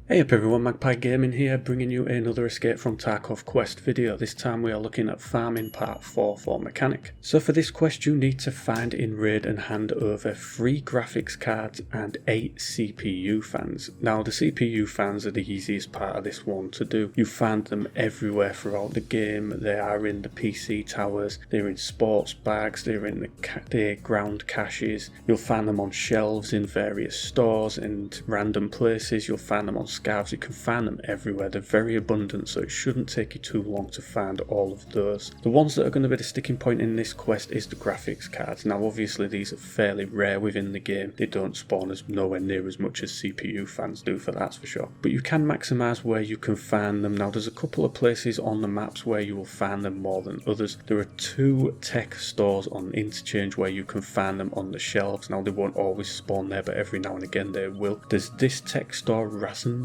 Hey up everyone, Magpie Gaming here, bringing you another Escape from Tarkov quest video. This time we are looking at farming part 4 for Mechanic. So for this quest you need to find in raid and hand over 3 graphics cards and 8 CPU fans. Now the CPU fans are the easiest part of this one to do. You find them everywhere throughout the game. They are in the PC towers, they're in sports bags, they're in the ground caches. You'll find them on shelves in various stores and random places. You'll find them on scarves. You can find them everywhere. They're very abundant, so it shouldn't take you too long to find all of those. The ones that are going to be the sticking point in this quest is the graphics cards. Now obviously these are fairly rare within the game. They don't spawn as nowhere near as much as CPU fans do, for that's for sure. But you can maximize where you can find them. Now there's a couple of places on the maps where you will find them more than others. There are 2 tech stores on Interchange where you can find them on the shelves. Now they won't always spawn there, but every now and again they will. There's this tech store,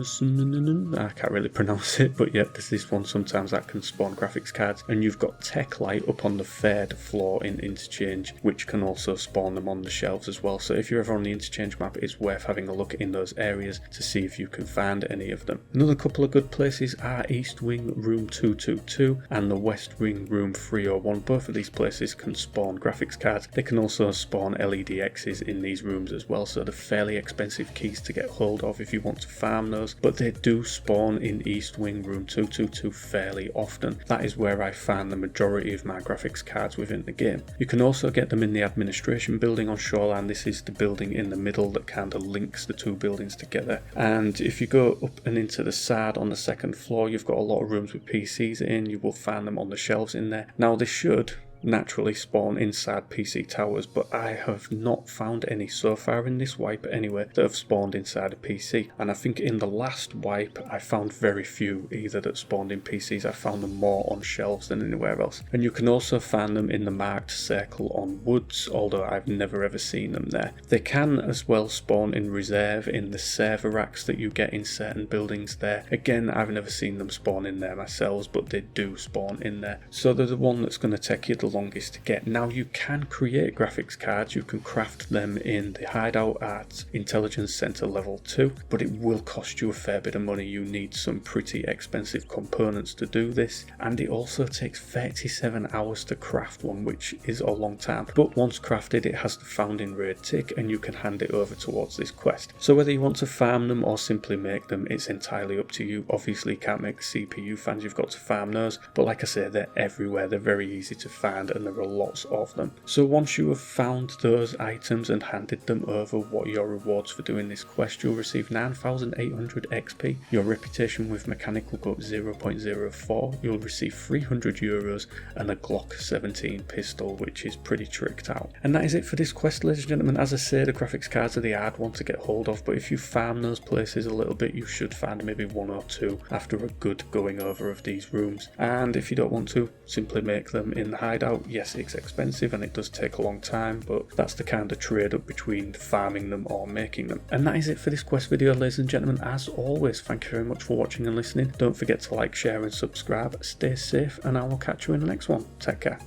I can't really pronounce it, but yeah, there's this one sometimes that can spawn graphics cards, and you've got Tech Light up on the 3rd floor in Interchange, which can also spawn them on the shelves as well. So if you're ever on the Interchange map, it's worth having a look in those areas to see if you can find any of them. Another couple of good places are East Wing Room 222 and the West Wing Room 301. Both of these places can spawn graphics cards. They can also spawn LEDXs in these rooms as well, so they're fairly expensive keys to get hold of if you want to farm those, but they do spawn in East Wing Room 222 fairly often. That is where I find the majority of my graphics cards within the game. You can also get them in the administration building on Shoreline. This is the building in the middle that kind of links the 2 buildings together, and if you go up and into the side on the 2nd floor, you've got a lot of rooms with PCs in. You will find them on the shelves in there. Now they should naturally spawn inside PC towers, but I have not found any so far in this wipe anyway that have spawned inside a PC, and I think in the last wipe I found very few either that spawned in PCs. I found them more on shelves than anywhere else. And you can also find them in the marked circle on woods, although I've never ever seen them there. They can as well spawn in reserve in the server racks that you get in certain buildings there. Again, I've never seen them spawn in there myself, but they do spawn in there, so they're the one that's going to take you the longest to get. Now you can create graphics cards, you can craft them in the hideout at Intelligence Center level 2, but it will cost you a fair bit of money. You need some pretty expensive components to do this, and it also takes 37 hours to craft one, which is a long time. But once crafted, it has the found in raid tick and you can hand it over towards this quest. So whether you want to farm them or simply make them, it's entirely up to you. Obviously you can't make CPU fans, you've got to farm those, but like I say, they're everywhere. They're very easy to find and there are lots of them. So once you have found those items and handed them over, what are your rewards for doing this quest? You'll receive 9,800 XP, your reputation with Mechanic will go up 0.04, you'll receive 300 euros and a Glock 17 pistol, which is pretty tricked out. And that is it for this quest, ladies and gentlemen. As I say, the graphics cards are the hard one to get hold of, but if you farm those places a little bit, you should find maybe 1 or 2 after a good going over of these rooms. And if you don't want to, simply make them in the hideout. Yes, it's expensive and it does take a long time, but that's the kind of trade up between farming them or making them. And that is it for this quest video, ladies and gentlemen. As always, thank you very much for watching and listening. Don't forget to like, share and subscribe. Stay safe, and I will catch you in the next one. Take care.